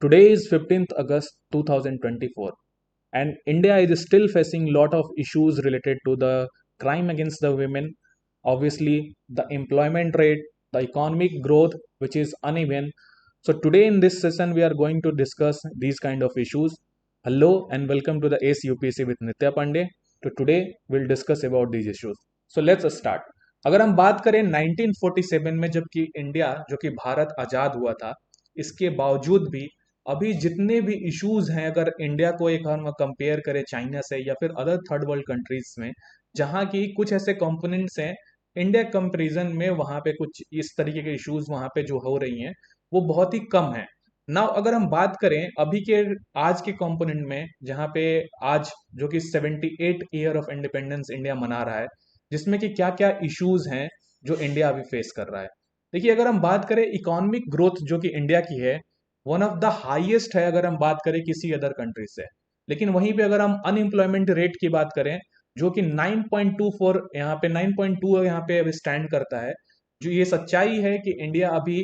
Today is 15th August 2024, and India is still facing lot of issues related to the crime against the women, obviously the employment rate, the economic growth which is uneven. So today in this session we are going to discuss these kind of issues. Hello and welcome to the ACE UPSC with Nitya Pandey. So today we'll discuss about these issues. So let's start. अगर हम बात करें 1947 में जबकि India जो कि भारत आजाद हुआ था, इसके बावजूद भी अभी जितने भी इश्यूज हैं, अगर इंडिया को एक हम कंपेयर करें चाइना से या फिर अदर थर्ड वर्ल्ड कंट्रीज में, जहाँ की कुछ ऐसे कंपोनेंट्स हैं इंडिया कंपेरिजन में, वहाँ पे कुछ इस तरीके के इश्यूज वहाँ पे जो हो रही हैं वो बहुत ही कम है। नाउ अगर हम बात करें अभी के आज के कंपोनेंट में, जहाँ पे आज जो कि 78 ईयर ऑफ इंडिपेंडेंस इंडिया मना रहा है, जिसमें कि क्या क्या इश्यूज हैं जो इंडिया अभी फेस कर रहा है। देखिए अगर हम बात करें इकोनॉमिक ग्रोथ जो कि इंडिया की है, वन ऑफ द हाईएस्ट है अगर हम बात करें किसी अदर कंट्री से। लेकिन वहीं पे अगर हम अनएम्प्लॉयमेंट रेट की बात करें, जो कि 9.24 यहाँ पे 9.2 यहाँ पे अभी स्टैंड करता है। जो ये सच्चाई है कि इंडिया अभी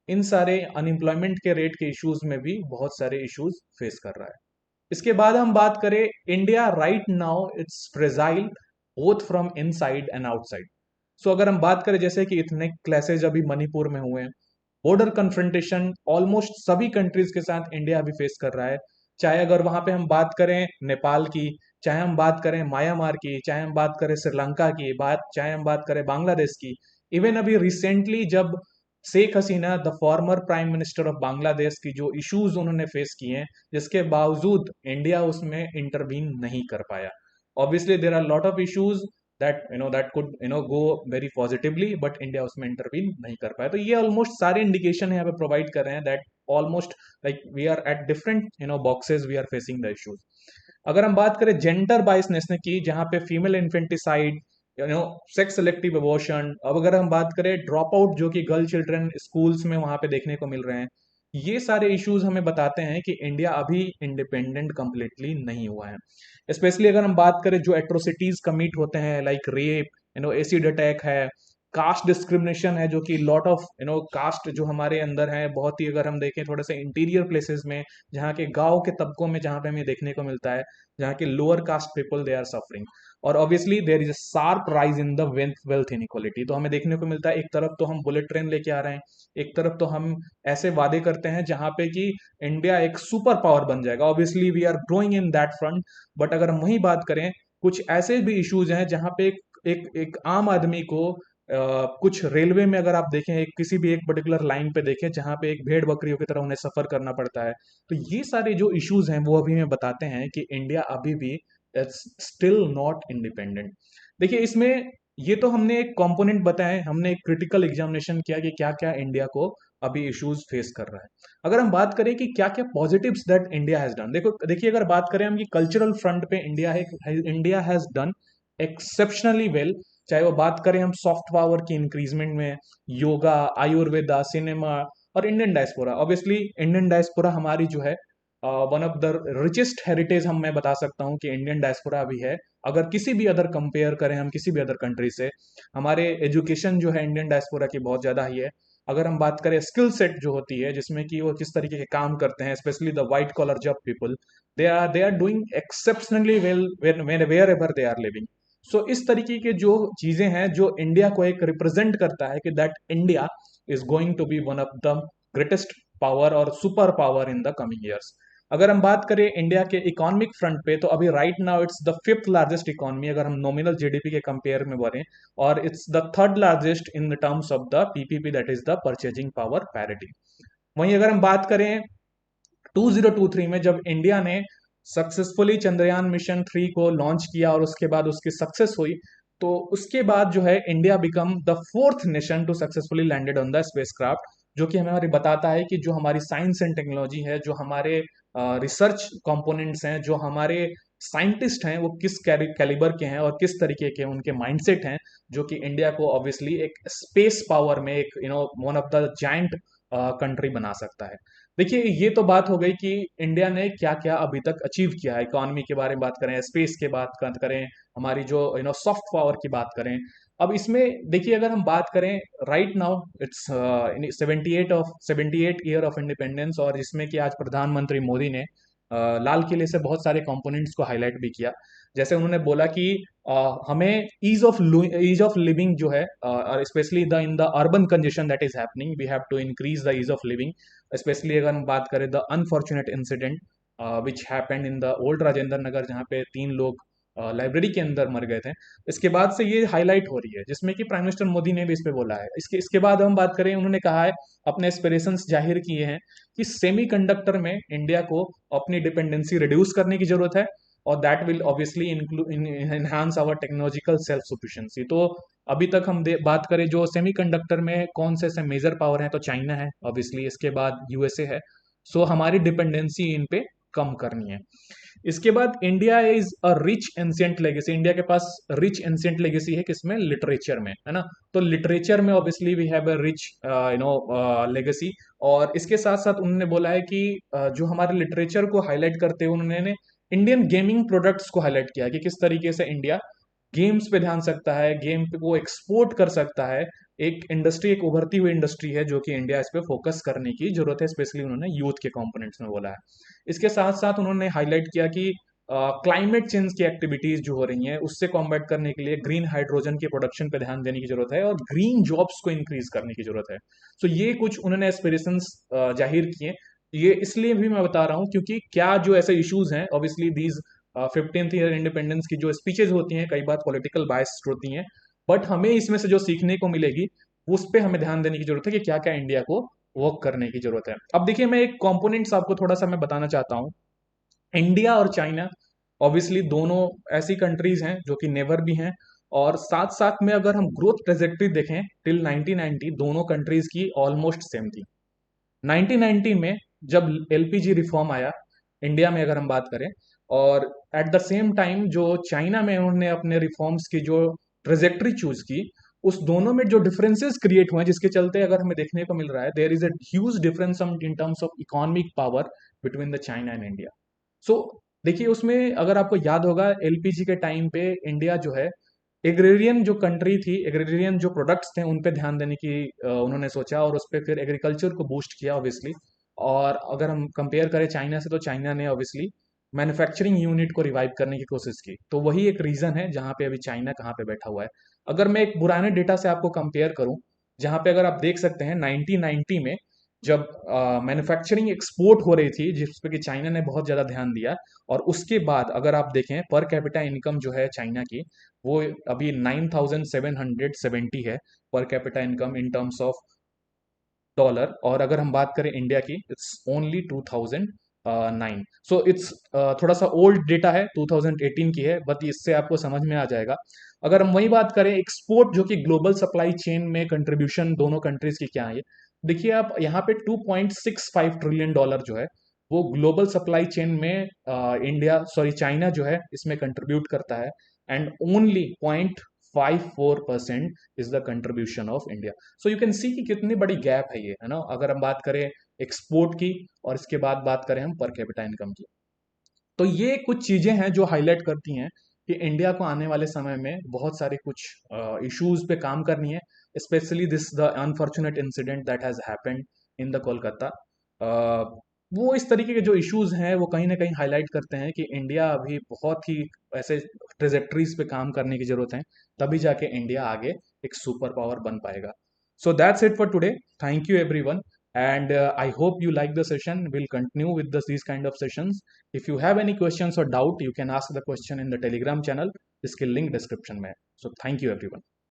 इन सारे अनएम्प्लॉयमेंट के रेट के इश्यूज में भी बहुत सारे इश्यूज फेस कर रहा है। इसके बाद हम बात करें, India right now it's fragile both from inside and outside. So अगर हम बात करें जैसे कि इतने क्लैशेज अभी मणिपुर में हुए हैं, बॉर्डर कन्फ्रंटेशन ऑलमोस्ट सभी कंट्रीज के साथ इंडिया अभी फेस कर रहा है। चाहे अगर वहां पे हम बात करें नेपाल की, चाहे हम बात करें म्यांमार की, चाहे हम बात करें श्रीलंका की बात, चाहे हम बात करें बांग्लादेश की। इवन अभी रिसेंटली जब Sheikh Hasina the former prime minister of Bangladesh की जो इश्यूज उन्होंने फेस किए हैं, जिसके बावजूद इंडिया उसमें इंटरवीन नहीं कर पाया। Obviously there are lot of issues that could go very positively, but India उसमें इंटरवीन नहीं कर पाया। तो ये ऑलमोस्ट सारे इंडिकेशन यहाँ पे प्रोवाइड कर रहे हैं that almost like we are at different boxes we are facing the issues. अगर हम बात करें जेंडर बायसनेस की, जहाँ पे female infanticide, sex selective abortion, अब अगर हम बात करें ड्रॉप आउट जो कि गर्ल चिल्ड्रन स्कूल्स में वहां पे देखने को मिल रहे हैं, ये सारे इश्यूज हमें बताते हैं कि इंडिया अभी इंडिपेंडेंट कंप्लीटली नहीं हुआ है। स्पेशली अगर हम बात करें जो एट्रोसिटीज कमिट होते हैं लाइक रेप, एसिड अटैक है, कास्ट डिस्क्रिमिनेशन है, जो कि लॉट ऑफ कास्ट जो हमारे अंदर है बहुत ही, अगर हम देखें थोड़े से इंटीरियर प्लेसेस में, जहाँ के गांव के तबकों में, जहाँ पे हमें देखने को मिलता है, जहाँ के lower caste people they are suffering. और obviously there is a sharp rise in the wealth inequality. तो हमें देखने को मिलता है एक तरफ तो हम बुलेट ट्रेन लेके आ रहे हैं, एक तरफ तो हम ऐसे वादे करते हैं जहां पे कि इंडिया एक सुपर पावर बन जाएगा। Obviously we are growing in that front, but अगर हम वही बात करें, कुछ ऐसे भी इश्यूज हैं जहां पे एक आम आदमी को कुछ रेलवे में अगर आप देखें, किसी भी एक पर्टिकुलर लाइन पे देखें जहां पे एक भेड़ बकरियों की तरह उन्हें सफर करना पड़ता है। तो ये सारे जो इश्यूज हैं वो अभी हमें बताते हैं कि इंडिया अभी भी स्टिल नॉट इंडिपेंडेंट। देखिए इसमें ये तो हमने एक कंपोनेंट बताए, हमने एक क्रिटिकल एग्जामिनेशन किया कि क्या क्या इंडिया को अभी इश्यूज फेस कर रहा है। अगर हम बात करें कि क्या क्या positives that India has done, देखिए अगर बात करें हम कि कल्चरल फ्रंट पे India has done exceptionally well. चाहे वो बात करें हम सॉफ्ट पावर की इंक्रीजमेंट में, योगा, आयुर्वेदा, सिनेमा और Indian diaspora. Obviously Indian diaspora हमारी जो है one of the richest heritage हम मैं बता सकता हूँ कि इंडियन डायस्पोरा भी है। अगर किसी भी अदर कंपेयर करें हम किसी भी अदर कंट्री से, हमारे एजुकेशन जो है इंडियन डायस्पोरा की बहुत ज़्यादा ही है। अगर हम बात करें स्किल सेट जो होती है, जिसमें कि वो किस तरीके के काम करते हैं, specially the white collar job people, they are doing exceptionally well wherever they are living. So इस तरीके के जो चीजें हैं जो इंडिया को एक रिप्रेजेंट करता है कि that India is going to be one of the greatest power और super power in the coming years. अगर हम बात करें इंडिया के इकोनॉमिक फ्रंट पे, तो अभी right now it's the fifth largest economy अगर हम नॉमिनल जीडीपी के कंपेयर में बढ़े, और it's the third largest in the terms of the PPP, that is the purchasing power parity. वहीं अगर हम बात करें 2023 में जब इंडिया ने सक्सेसफुली चंद्रयान मिशन 3 को लॉन्च किया और उसके बाद उसकी सक्सेस हुई, तो उसके बाद जो है India become the fourth nation to successfully landed on the spacecraft, जो कि हमें बताता है कि जो हमारी साइंस एंड टेक्नोलॉजी है, जो हमारे रिसर्च कंपोनेंट्स हैं, जो हमारे साइंटिस्ट हैं, वो किस कैलिबर के हैं और किस तरीके के उनके माइंडसेट हैं, जो कि इंडिया को ऑब्वियसली एक स्पेस पावर में एक one of the giant country बना सकता है। देखिए ये तो बात हो गई कि इंडिया ने क्या क्या अभी तक अचीव किया है, इकोनॉमी के बारे में बात करें, स्पेस के बात करें, हमारी जो सॉफ्ट पावर की बात करें। अब इसमें देखिए अगर हम बात करें, right now it's 78 year of independence, और जिसमें कि आज प्रधानमंत्री मोदी ने लाल किले से बहुत सारे कंपोनेंट्स को हाईलाइट भी किया। जैसे उन्होंने बोला कि हमें ईज ऑफ लिविंग जो है, और specially the in the urban congestion that is happening, we have to increase the ease of living. Specially अगर हम बात करें the unfortunate incident which happened in the old Rajendra Nagar, जहाँ पे 3 लोग लाइब्रेरी के अंदर मर गए थे। इसके बाद से ये हाईलाइट हो रही है, जिसमें कि प्राइम मिनिस्टर मोदी ने भी इस पे बोला है। इसके बाद हम बात करें, उन्होंने कहा है, अपने एस्पिरेशंस जाहिर किए हैं कि सेमीकंडक्टर में इंडिया को अपनी डिपेंडेंसी रिड्यूस करने की जरूरत है, और that will obviously enhance our technological self sufficiency. तो अभी तक हम बात करें जो सेमीकंडक्टर में कौन से ऐसे मेजर पावर हैं, तो चाइना है ऑब्वियसली, इसके बाद यूएसए है। सो हमारी डिपेंडेंसी इन पे कम करनी है। इसके बाद India is a rich ancient legacy, India के पास रिच एंशिएंट लेगेसी है, किसमें? लिटरेचर में, है ना। तो लिटरेचर में obviously we have a rich legacy. और इसके साथ साथ उन्होंने बोला है कि जो हमारे लिटरेचर को हाईलाइट करते हुए उन्होंने इंडियन गेमिंग प्रोडक्ट्स को हाईलाइट किया कि किस तरीके से इंडिया गेम्स पे ध्यान सकता है, गेम पे वो एक्सपोर्ट कर सकता है। एक इंडस्ट्री, एक उभरती हुई इंडस्ट्री है, जो कि इंडिया इस पे फोकस करने की जरूरत है, स्पेशली उन्होंने यूथ के कंपोनेंट्स में बोला है। इसके साथ साथ उन्होंने हाईलाइट किया कि क्लाइमेट चेंज की एक्टिविटीज जो हो रही हैं उससे कॉम्बैट करने के लिए ग्रीन हाइड्रोजन की प्रोडक्शन पे ध्यान देने की जरूरत है, और ग्रीन जॉब्स को इंक्रीज करने की जरूरत है। सो ये कुछ उन्होंने एस्पिरेशंस जाहिर किए। ये इसलिए भी मैं बता रहा हूँ क्योंकि क्या जो ऐसे इश्यूज हैं, obviously these 15th year independence की जो स्पीचेज होती हैं कई बार पॉलिटिकल बायस होती हैं, बट हमें इसमें से जो सीखने को मिलेगी उस पर हमें ध्यान देने की जरूरत है कि क्या क्या इंडिया को वर्क करने की जरूरत है। अब देखिए मैं एक कंपोनेंट्स आपको थोड़ा सा मैं बताना चाहता हूँ। इंडिया और चाइना ऑब्वियसली दोनों ऐसी कंट्रीज हैं जो कि नेबर भी हैं, और साथ साथ में अगर हम ग्रोथ ट्रेजेक्ट्री देखें टिल 1990, दोनों कंट्रीज की ऑलमोस्ट सेम थी। 1990 में जब एलपीजी रिफॉर्म आया इंडिया में अगर हम बात करें, और एट द सेम टाइम जो चाइना में उन्होंने अपने रिफॉर्म्स की जो ट्रेजेक्ट्री चूज की, उस दोनों में जो डिफरेंसेस क्रिएट हुए हैं, जिसके चलते अगर हमें देखने को मिल रहा है there is a huge difference in terms of economic power between the China and India. So देखिए उसमें अगर आपको याद होगा, एलपीजी के टाइम पे इंडिया जो है एग्रेरियन जो कंट्री थी, एग्रेरियन जो प्रोडक्ट्स थे उन पे ध्यान देने की उन्होंने सोचा, और उस पर फिर एग्रीकल्चर को बूस्ट किया ऑब्वियसली। और अगर हम कंपेयर करें चाइना से, तो चाइना ने ऑब्वियसली मैन्युफैक्चरिंग यूनिट को रिवाइव करने की कोशिश की। तो वही एक रीजन है जहां पे अभी चाइना कहाँ पे बैठा हुआ है। अगर मैं एक पुराने डेटा से आपको कंपेयर करूं, जहां पे अगर आप देख सकते हैं 1990 में जब मैन्युफैक्चरिंग एक्सपोर्ट हो रही थी, जिस पे कि चाइना ने बहुत ज़्यादा ध्यान दिया, और उसके बाद अगर आप देखें पर कैपिटा इनकम जो है चाइना की, वो अभी 9770 है per capita income in terms of dollar. और अगर हम बात करें इंडिया की, इट्स ओनली 2009। सो इट्स थोड़ा सा ओल्ड डेटा है, 2018 की है, बट इससे आपको समझ में आ जाएगा। अगर हम वही बात करें एक्सपोर्ट, जो कि ग्लोबल सप्लाई चेन में कंट्रीब्यूशन दोनों कंट्रीज की क्या है, देखिए आप यहाँ पे 2.65 ट्रिलियन डॉलर जो है वो ग्लोबल सप्लाई चेन में इंडिया, सॉरी चाइना जो है इसमें कंट्रीब्यूट करता है, and only 0.54% is the contribution of India. So you can see कि कितनी बड़ी गैप है ये, है ना, अगर हम बात करें एक्सपोर्ट की, और इसके बाद बात करें हम पर कैपिटा इनकम की। तो ये कुछ चीजें हैं जो हाईलाइट करती हैं कि इंडिया को आने वाले समय में बहुत सारे कुछ इश्यूज पे काम करनी है, specially this the unfortunate incident that has happened in the Kolkata. वो इस तरीके के जो इश्यूज हैं वो कहीं ना कहीं हाईलाइट करते हैं कि इंडिया अभी बहुत ही ऐसे ट्रेजेक्ट्रीज पे काम करने की जरूरत है, तभी जाके इंडिया आगे एक सुपर पावर बन पाएगा। So that's it for today. Thank you everyone, and I hope you like the session. We'll continue with these kind of sessions. If you have any questions or doubt, you can ask the question in the Telegram channel. इसके link description में है. So thank you everyone.